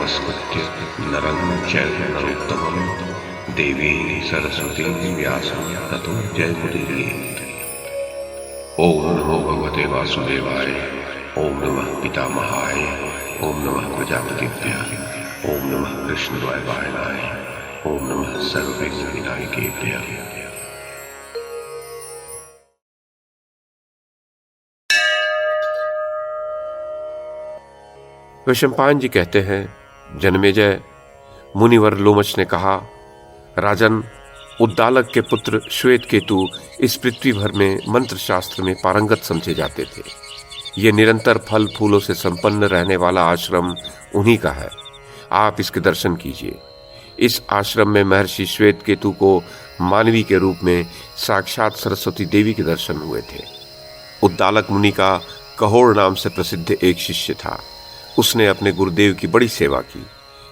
नमस्कृत्य नरं चैव नरोत्तमं देवीं सरस्वतीं व्यासं ततो जयमुदीरयेत्। ओम नमो भगवते वासुदेवाय, ओम नमः पितामहाय, ओम नमः प्रजापतिभ्यः, ओम नमः कृष्णद्वैपायनाय, ओम नमः सर्वविघ्नविनायकेभ्यः। वैशंपायन जी कहते हैं, जन्मेजय, मुनिवर लोमश ने कहा, राजन, उद्दालक के पुत्र श्वेत केतु इस पृथ्वी भर में मंत्र शास्त्र में पारंगत समझे जाते थे। ये निरंतर फल फूलों से संपन्न रहने वाला आश्रम उन्हीं का है। आप इसके दर्शन कीजिए। इस आश्रम में महर्षि श्वेत केतु को मानवी के रूप में साक्षात सरस्वती देवी के दर्शन हुए थे। उद्दालक मुनि का कहोड़ नाम से प्रसिद्ध एक शिष्य था। उसने अपने गुरुदेव की बड़ी सेवा की।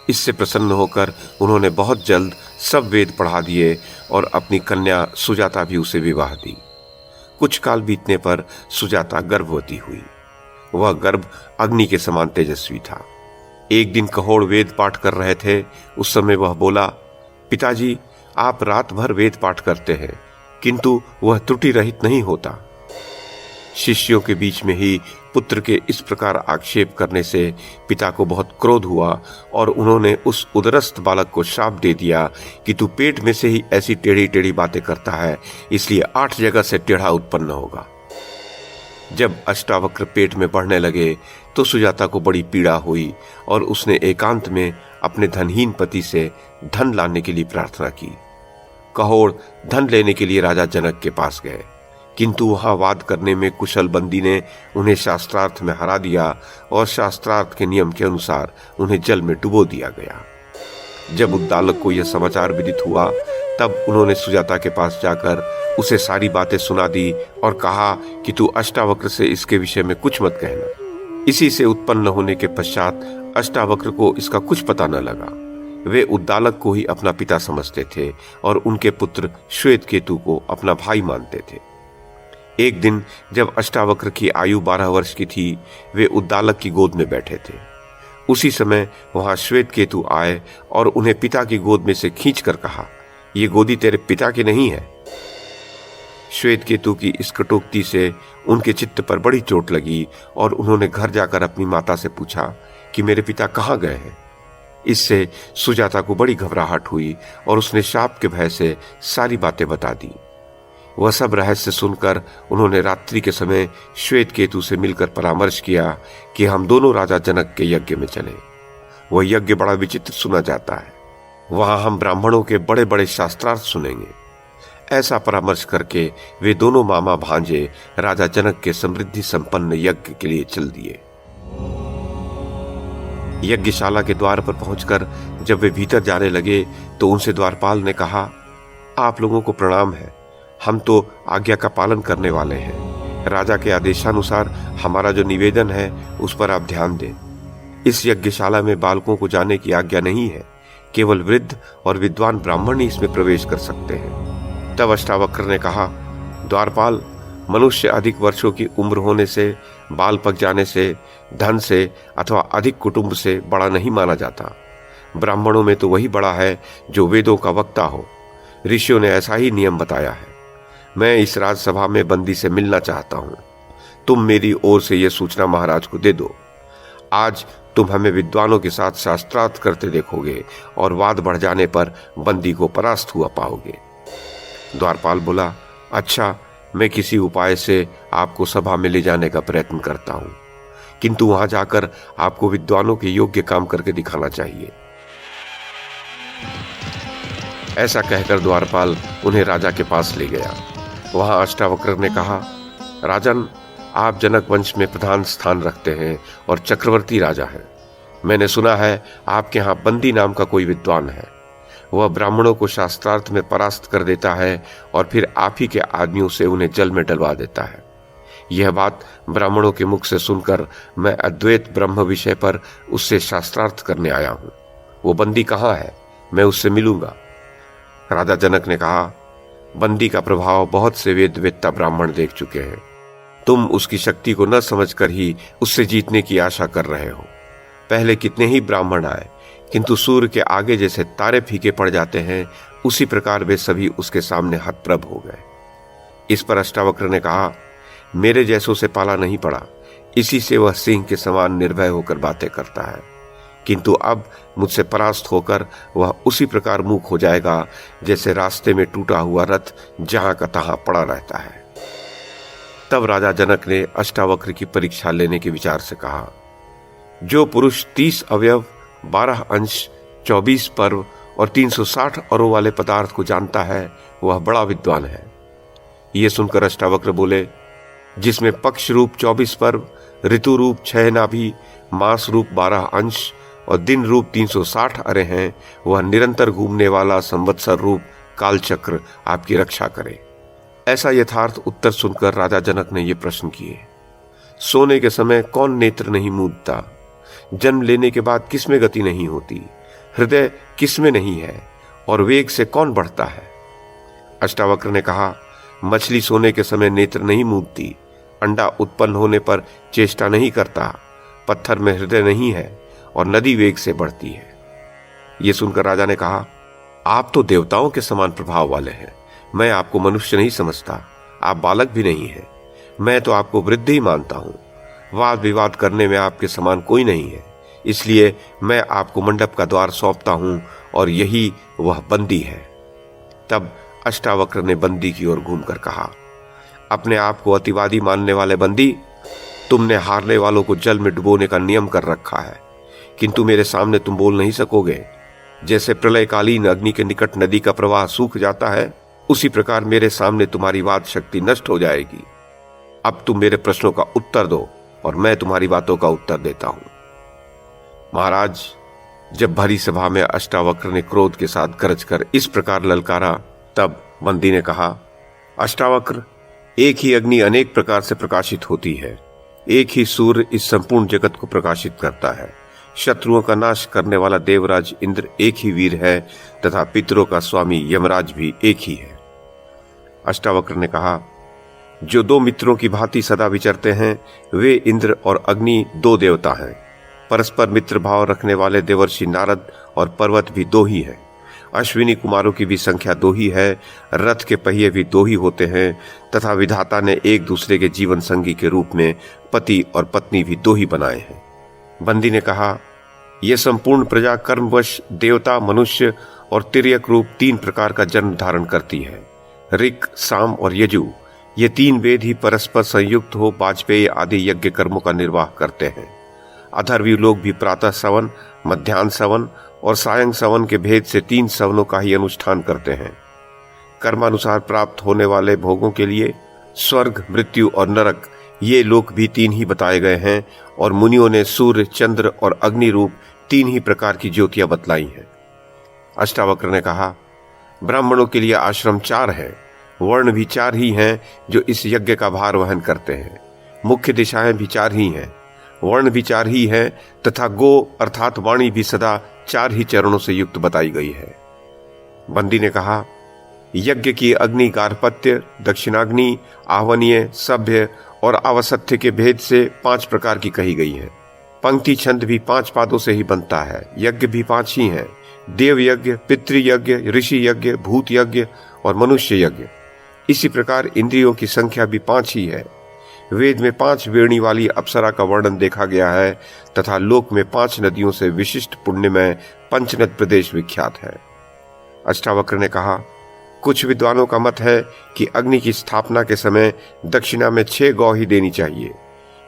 इससे प्रसन्न होकर उन्होंने बहुत जल्द सब वेद पढ़ा दिए और अपनी कन्या सुजाता भी उसे विवाह दी। कुछ काल बीतने पर सुजाता गर्भवती हुई। वह गर्भ अग्नि के समान तेजस्वी था। एक दिन कहोड़ वेद पाठ कर रहे थे। उस समय वह बोला, पिताजी, आप रात भर वेद पाठ करते हैं, किंतु वह त्रुटि रहित नहीं होता। शिष्यों के बीच में ही पुत्र के इस प्रकार आक्षेप करने से पिता को बहुत क्रोध हुआ और उन्होंने उस उदरस्थ बालक को शाप दे दिया कि तू पेट में से ही ऐसी टेढ़ी टेढ़ी बातें करता है, इसलिए 8 जगह से टेढ़ा उत्पन्न होगा। जब अष्टावक्र पेट में बढ़ने लगे तो सुजाता को बड़ी पीड़ा हुई और उसने एकांत में अपने धनहीन पति से धन लाने के लिए प्रार्थना की। कहोड़ धन लेने के लिए राजा जनक के पास गए, किंतु वहां वाद करने में कुशल बंदी ने उन्हें शास्त्रार्थ में हरा दिया और शास्त्रार्थ के नियम के अनुसार उन्हें जल में डुबो दिया गया। जब उद्दालक को यह समाचार विदित हुआ तब उन्होंने सुजाता के पास जाकर उसे सारी बातें सुना दी और कहा कि तू अष्टावक्र से इसके विषय में कुछ मत कहना। इसी से उत्पन्न होने के पश्चात अष्टावक्र को इसका कुछ पता न लगा। वे उद्दालक को ही अपना पिता समझते थे और उनके पुत्र श्वेत केतु को अपना भाई मानते थे। एक दिन जब अष्टावक्र की आयु 12 वर्ष की थी, वे उद्दालक की गोद में बैठे थे। उसी समय वहां श्वेत केतु आए और उन्हें पिता की गोद में से खींचकर कहा, ये गोदी तेरे पिता की नहीं है। श्वेत केतु की इस कटोक्ति से उनके चित्त पर बड़ी चोट लगी और उन्होंने घर जाकर अपनी माता से पूछा कि मेरे पिता कहाँ गए हैं। इससे सुजाता को बड़ी घबराहट हुई और उसने शाप के भय से सारी बातें बता दी। वह सब रहस्य सुनकर उन्होंने रात्रि के समय श्वेत केतु से मिलकर परामर्श किया कि हम दोनों राजा जनक के यज्ञ में चलें। वह यज्ञ बड़ा विचित्र सुना जाता है। वहां हम ब्राह्मणों के बड़े बड़े शास्त्रार्थ सुनेंगे। ऐसा परामर्श करके वे दोनों मामा भांजे राजा जनक के समृद्धि संपन्न यज्ञ के लिए चल दिए। यज्ञशाला के द्वार पर पहुंचकर जब वे भीतर जाने लगे तो उनसे द्वारपाल ने कहा, आप लोगों को प्रणाम है। हम तो आज्ञा का पालन करने वाले हैं। राजा के आदेशानुसार हमारा जो निवेदन है उस पर आप ध्यान दें। इस यज्ञशाला में बालकों को जाने की आज्ञा नहीं है। केवल वृद्ध और विद्वान ब्राह्मण ही इसमें प्रवेश कर सकते हैं। तब अष्टावक्र ने कहा, द्वारपाल, मनुष्य अधिक वर्षों की उम्र होने से, बाल पक जाने से, धन से अथवा अधिक कुटुंब से बड़ा नहीं माना जाता। ब्राह्मणों में तो वही बड़ा है जो वेदों का वक्ता हो। ऋषियों ने ऐसा ही नियम बताया है। मैं इस राजसभा में बंदी से मिलना चाहता हूं। तुम मेरी ओर से यह सूचना महाराज को दे दो। आज तुम हमें विद्वानों के साथ शास्त्रार्थ करते देखोगे और वाद बढ़ जाने पर बंदी को परास्त हुआ पाओगे। द्वारपाल बोला, अच्छा, मैं किसी उपाय से आपको सभा में ले जाने का प्रयत्न करता हूं, किंतु वहां जाकर आपको विद्वानों के योग्य काम करके दिखाना चाहिए। ऐसा कहकर द्वारपाल उन्हें राजा के पास ले गया। वहां अष्टावक्र ने कहा, राजन, आप जनक वंश में प्रधान स्थान रखते हैं और चक्रवर्ती राजा हैं। मैंने सुना है आपके यहाँ बंदी नाम का कोई विद्वान है। वह ब्राह्मणों को शास्त्रार्थ में परास्त कर देता है और फिर आप ही के आदमियों से उन्हें जल में डलवा देता है। यह बात ब्राह्मणों के मुख से सुनकर मैं अद्वैत ब्रह्म विषय पर उससे शास्त्रार्थ करने आया हूं। वो बंदी कहाँ है? मैं उससे मिलूंगा। राजा जनक ने कहा, बंदी का प्रभाव बहुत से वेदवेत्ता ब्राह्मण देख चुके हैं। तुम उसकी शक्ति को न समझकर ही उससे जीतने की आशा कर रहे हो। पहले कितने ही ब्राह्मण आए, किंतु सूर्य के आगे जैसे तारे फीके पड़ जाते हैं, उसी प्रकार वे सभी उसके सामने हतप्रभ हो गए। इस पर अष्टावक्र ने कहा, मेरे जैसों से पाला नहीं पड़ा, इसी से वह सिंह के समान निर्भय होकर बातें करता है। किंतु अब मुझसे परास्त होकर वह उसी प्रकार मूक हो जाएगा जैसे रास्ते में टूटा हुआ रथ जहां का तहां पड़ा रहता है। तब राजा जनक ने अष्टावक्र की परीक्षा लेने के विचार से कहा, जो पुरुष 30 अवयव, 12 अंश, 24 पर्व और 360 अरों वाले पदार्थ को जानता है, वह बड़ा विद्वान है। ये सुनकर अष्टावक्र बोले, जिसमें पक्ष रूप 24 पर्व, ऋतु रूप 6 नाभि, मास रूप 12 अंश और दिन रूप 360 अरे हैं, वह निरंतर घूमने वाला संवत्सर रूप कालचक्र आपकी रक्षा करे। ऐसा यथार्थ उत्तर सुनकर राजा जनक ने ये प्रश्न किए, सोने के समय कौन नेत्र नहीं मूंदता? जन्म लेने के बाद किसमें गति नहीं होती? हृदय किसमें नहीं है? और वेग से कौन बढ़ता है? अष्टावक्र ने कहा, मछली सोने के समय नेत्र नहीं मूंदती, अंडा उत्पन्न होने पर चेष्टा नहीं करता, पत्थर में हृदय नहीं है और नदी वेग से बढ़ती है। ये सुनकर राजा ने कहा, आप तो देवताओं के समान प्रभाव वाले हैं, मैं आपको मनुष्य नहीं समझता, आप बालक भी नहीं हैं, मैं तो आपको वृद्ध ही मानता हूं। वाद विवाद करने में आपके समान कोई नहीं है, इसलिए मैं आपको मंडप का द्वार सौंपता हूं और यही वह बंदी है। तब अष्टावक्र ने बंदी की ओर घूमकर कहा, अपने आप को अतिवादी मानने वाले बंदी, तुमने हारने वालों को जल में डुबोने का नियम कर रखा है, किंतु मेरे सामने तुम बोल नहीं सकोगे। जैसे प्रलयकालीन अग्नि के निकट नदी का प्रवाह सूख जाता है, उसी प्रकार मेरे सामने तुम्हारी वाद शक्ति नष्ट हो जाएगी। अब तुम मेरे प्रश्नों का उत्तर दो और मैं तुम्हारी बातों का उत्तर देता हूं। महाराज, जब भरी सभा में अष्टावक्र ने क्रोध के साथ गरज कर इस प्रकार ललकारा, तब बंदी ने कहा, अष्टावक्र, एक ही अग्नि अनेक प्रकार से प्रकाशित होती है, एक ही सूर्य इस संपूर्ण जगत को प्रकाशित करता है, शत्रुओं का नाश करने वाला देवराज इंद्र एक ही वीर है तथा पितरों का स्वामी यमराज भी एक ही है। अष्टावक्र ने कहा, जो दो मित्रों की भांति सदा विचरते हैं, वे इंद्र और अग्नि दो देवता हैं। परस्पर मित्र भाव रखने वाले देवर्षि नारद और पर्वत भी दो ही हैं। अश्विनी कुमारों की भी संख्या दो ही है, रथ के पहिए भी दो ही होते हैं तथा विधाता ने एक दूसरे के जीवन संगी के रूप में पति और पत्नी भी दो ही बनाए हैं। बंदी ने कहा, यह संपूर्ण प्रजा कर्मवश देवता, मनुष्य और तिर्यक रूप 3 प्रकार का जन्म धारण करती है। ऋक्, साम और यजु, ये 3 वेद ही परस्पर संयुक्त हो वाजपेयी आदि यज्ञ कर्मों का निर्वाह करते हैं। अधर्वी लोग भी प्रातः सवन, मध्याह्न सवन और सायं सवन के भेद से 3 सवनों का ही अनुष्ठान करते हैं। कर्मानुसार प्राप्त होने वाले भोगों के लिए स्वर्ग, मृत्यु और नरक, ये लोक भी 3 ही बताए गए हैं और मुनियों ने सूर्य, चंद्र और अग्नि रूप 3 ही प्रकार की ज्योतियां बतलाई हैं। अष्टावक्र ने कहा, ब्राह्मणों के लिए आश्रम 4 हैं, वर्ण भी 4 ही हैं जो इस यज्ञ का भार वहन करते हैं। मुख्य दिशाएं भी 4 ही हैं, वर्ण भी 4 ही हैं तथा गो अर्थात वाणी भी सदा 4 ही चरणों से युक्त बताई गई है। बंदी ने कहा, यज्ञ की अग्नि गार्हपत्य, दक्षिणाग्नि, आहवनीय, सभ्य और आवसत्य के भेद से 5 प्रकार की कही गई है। पंक्ति छंद भी 5 पादों से ही बनता है। यज्ञ भी 5 ही हैं, देव यज्ञ, पितृयज्ञ, ऋषि यज्ञ, भूत यज्ञ और मनुष्य यज्ञ। इसी प्रकार इंद्रियों की संख्या भी 5 ही है। वेद में 5 वेणी वाली अप्सरा का वर्णन देखा गया है तथा लोक में 5 नदियों से विशिष्ट पुण्यमय पंचनद प्रदेश विख्यात है। अष्टावक्र ने कहा, कुछ विद्वानों का मत है कि अग्नि की स्थापना के समय दक्षिणा में 6 गौ ही देनी चाहिए।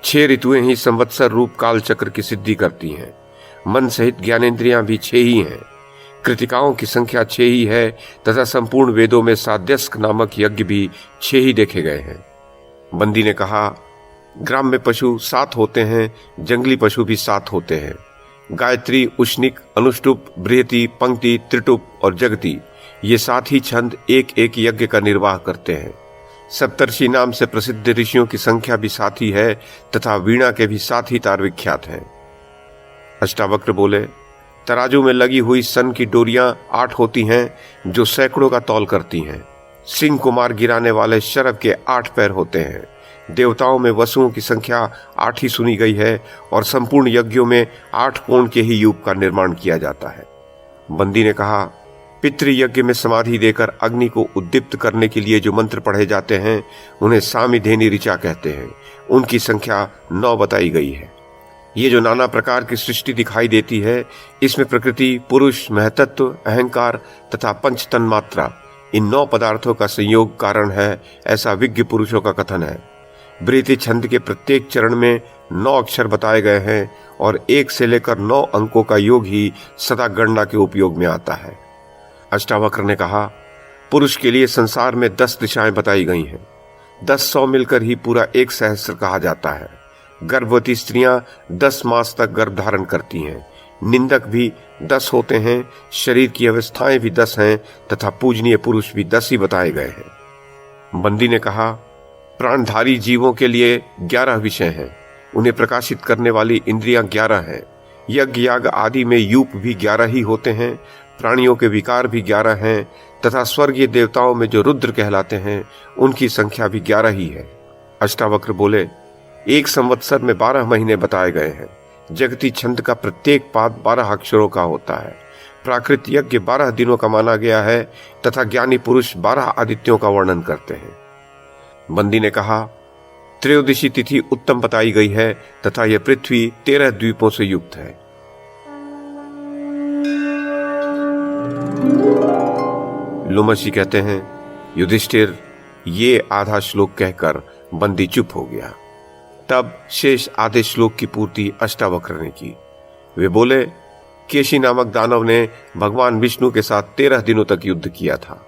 6 ऋतुएं ही संवत्सर रूप काल चक्र की सिद्धि करती हैं। मन सहित ज्ञानेंद्रियां भी 6 ही हैं। कृतिकाओं की संख्या 6 ही है तथा संपूर्ण वेदों में साध्यस्क नामक यज्ञ भी 6 ही देखे गए हैं। बंदी ने कहा, ग्राम्य पशु 7 होते हैं, जंगली पशु भी 7 होते हैं। गायत्री, उष्णिक, अनुष्टुप, बृहति, पंक्ति, त्रिटुप और जगति, ये 7 ही छंद एक एक यज्ञ का निर्वाह करते हैं। सप्तर्षि नाम से प्रसिद्ध ऋषियों की संख्या भी 7 ही है तथा वीणा के भी 7 ही तार विख्यात हैं। अष्टावक्र बोले, तराजू में लगी हुई सन की डोरियां 8 होती हैं जो सैकड़ों का तौल करती हैं। सिंह को मार गिराने वाले शरभ के 8 पैर होते हैं। देवताओं में वसुओं की संख्या 8 ही सुनी गई है और संपूर्ण यज्ञों में 8 कोण के ही यूप का निर्माण किया जाता है। बंदी ने कहा, पितृयज्ञ में समाधि देकर अग्नि को उद्दीप्त करने के लिए जो मंत्र पढ़े जाते हैं उन्हें सामिधेनी ऋचा कहते हैं। उनकी संख्या 9 बताई गई है। ये जो नाना प्रकार की सृष्टि दिखाई देती है, इसमें प्रकृति, पुरुष, महतत्व, अहंकार तथा पंच तन्मात्रा, इन 9 पदार्थों का संयोग कारण है, ऐसा विज्ञ पुरुषों का कथन है। बृहति छंद के प्रत्येक चरण में 9 अक्षर बताए गए हैं और 1 से लेकर 9 अंकों का योग ही सदा गणना के उपयोग में आता है। अष्टावक्र ने कहा, पुरुष के लिए संसार में 10 दिशाएं बताई गई हैं। 10 मिलकर ही पूरा 1 सहस्त्र कहा जाता है। गर्भवती स्त्रियां 10 मास तक गर्भ धारण करती हैं। निंदक भी 10 होते हैं। शरीर की अवस्थाएं भी 10 हैं तथा पूजनीय पुरुष भी 10 ही बताए गए हैं। बंदी ने कहा, प्राणधारी जीवों के लिए 11 विषय हैं। उन्हें प्रकाशित करने वाली इंद्रियां 11 हैं। यज्ञ याग आदि में यूप भी 11 ही होते हैं। प्राणियों के विकार भी 11 हैं तथा स्वर्गीय देवताओं में जो रुद्र कहलाते हैं उनकी संख्या भी 11 ही है। अष्टावक्र बोले, 1 संवत्सर में 12 महीने बताए गए हैं। जगती छंद का प्रत्येक पाद 12 अक्षरों का होता है। प्राकृत यज्ञ 12 दिनों का माना गया है तथा ज्ञानी पुरुष 12 आदित्यों का वर्णन करते हैं। बंदी ने कहा, त्रयोदशी तिथि उत्तम बताई गई है तथा यह पृथ्वी 13 द्वीपों से युक्त है। लोमशी कहते हैं, युधिष्ठिर, ये आधा श्लोक कहकर बंदी चुप हो गया। तब शेष आधे श्लोक की पूर्ति अष्टावक्र ने की। वे बोले, केशी नामक दानव ने भगवान विष्णु के साथ 13 दिनों तक युद्ध किया था।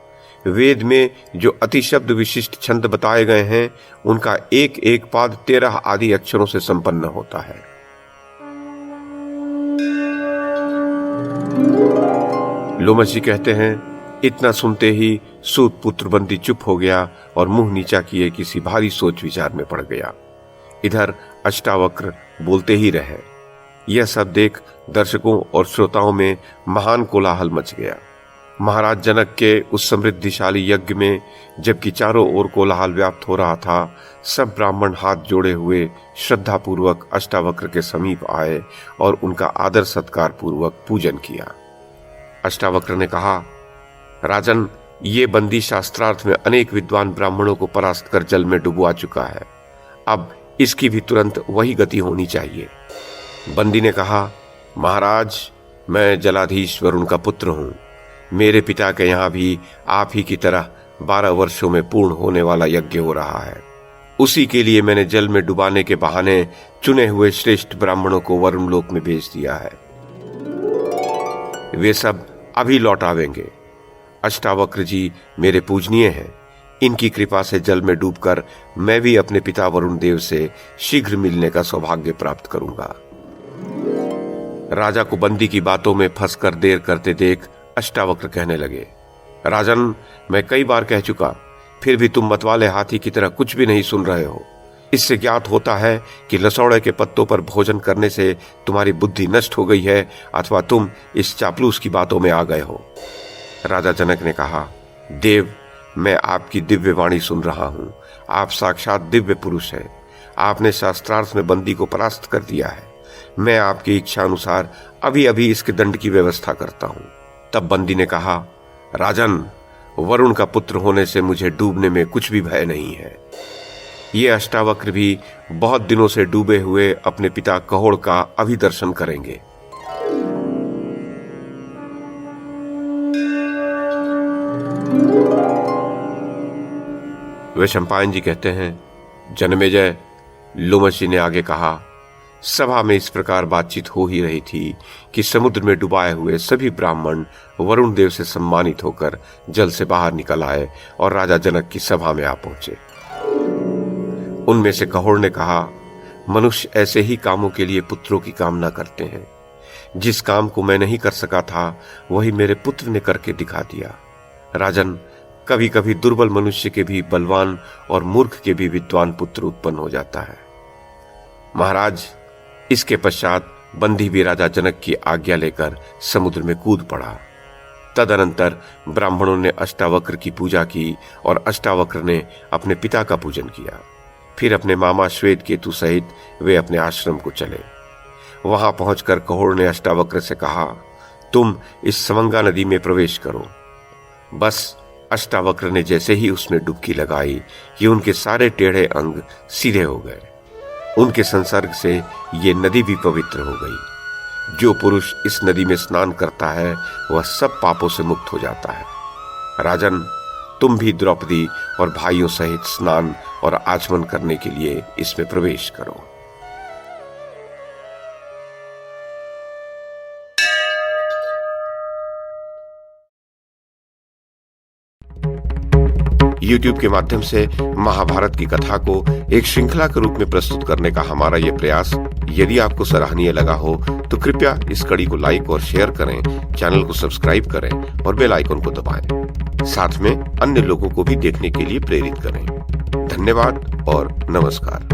वेद में जो अतिशब्द विशिष्ट छंद बताए गए हैं उनका एक एक पाद 13 आदि अक्षरों से संपन्न होता है। लोमशी कहते हैं, इतना सुनते ही सूत पुत्र बंदी चुप हो गया और मुंह नीचा किए किसी भारी सोच विचार में पड़ गया। इधर अष्टावक्र बोलते ही रहे। यह सब देख दर्शकों और श्रोताओं में महान कोलाहल मच गया। महाराज जनक के उस समृद्धिशाली यज्ञ में जबकि चारों ओर कोलाहल व्याप्त हो रहा था, सब ब्राह्मण हाथ जोड़े हुए श्रद्धा पूर्वक अष्टावक्र के समीप आए और उनका आदर सत्कार पूर्वक पूजन किया। अष्टावक्र ने कहा, राजन, ये बंदी शास्त्रार्थ में अनेक विद्वान ब्राह्मणों को परास्त कर जल में डुबवा चुका है। अब इसकी भी तुरंत वही गति होनी चाहिए। बंदी ने कहा, महाराज, मैं जलाधीश वरुण का पुत्र हूं। मेरे पिता के यहां भी आप ही की तरह 12 वर्षों में पूर्ण होने वाला यज्ञ हो रहा है। उसी के लिए मैंने जल में डुबाने के बहाने चुने हुए श्रेष्ठ ब्राह्मणों को वरुण लोक में भेज दिया है। वे सब अभी लौट आवेंगे। अष्टावक्र जी मेरे पूजनीय हैं। इनकी कृपा से जल में डूबकर मैं भी अपने पिता वरुण देव से शीघ्र मिलने का सौभाग्य प्राप्त करूंगा। राजा को बंदी की बातों में फंसकर देर करते देख अष्टावक्र कहने लगे, राजन, मैं कई बार कह चुका, फिर भी तुम मतवाले हाथी की तरह कुछ भी नहीं सुन रहे हो। इससे ज्ञात होता है कि लसौड़े के पत्तों पर भोजन करने से तुम्हारी बुद्धि नष्ट हो गई है अथवा तुम इस चापलूस की बातों में आ गए हो। राजा जनक ने कहा, देव, मैं आपकी दिव्य वाणी सुन रहा हूं। आप साक्षात दिव्य पुरुष हैं। आपने शास्त्रार्थ में बंदी को परास्त कर दिया है। मैं आपकी इच्छा अनुसार अभी अभी इसके दंड की व्यवस्था करता हूं। तब बंदी ने कहा, राजन, वरुण का पुत्र होने से मुझे डूबने में कुछ भी भय नहीं है। ये अष्टावक्र भी बहुत दिनों से डूबे हुए अपने पिता कहोड़ का अभी दर्शन करेंगे। वैशंपायन जी कहते हैं, जनमेजय, लोमशी ने आगे कहा, सभा में इस प्रकार बातचीत हो ही रही थी कि समुद्र में डुबाए हुए सभी ब्राह्मण वरुण देव से सम्मानित होकर जल से बाहर निकल आए और राजा जनक की सभा में आ पहुंचे। उनमें से कहोड़ ने कहा, मनुष्य ऐसे ही कामों के लिए पुत्रों की कामना करते हैं। जिस काम को मैं नहीं कर सका था वही मेरे पुत्र ने करके दिखा दिया। राजन, कभी कभी दुर्बल मनुष्य के भी बलवान और मूर्ख के भी विद्वान पुत्र उत्पन्न हो जाता है। महाराज, इसके पश्चात बंदी भी राजा जनक की आज्ञा लेकर समुद्र में कूद पड़ा। तदनंतर ब्राह्मणों ने अष्टावक्र की पूजा की और अष्टावक्र ने अपने पिता का पूजन किया। फिर अपने मामा श्वेत केतु सहित वे अपने आश्रम को चले। वहां पहुंचकर कहोड़ ने अष्टावक्र से कहा, तुम इस समंगा नदी में प्रवेश करो। बस अष्टावक्र ने जैसे ही उसमें डुबकी लगाई कि उनके सारे टेढ़े अंग सीधे हो गए। उनके संसर्ग से ये नदी भी पवित्र हो गई। जो पुरुष इस नदी में स्नान करता है वह सब पापों से मुक्त हो जाता है। राजन, तुम भी द्रौपदी और भाइयों सहित स्नान और आचमन करने के लिए इसमें प्रवेश करो। YouTube के माध्यम से महाभारत की कथा को एक श्रृंखला के रूप में प्रस्तुत करने का हमारा यह प्रयास यदि आपको सराहनीय लगा हो तो कृपया इस कड़ी को लाइक और शेयर करें, चैनल को सब्सक्राइब करें और बेल आइकन को दबाएं। साथ में अन्य लोगों को भी देखने के लिए प्रेरित करें। धन्यवाद और नमस्कार।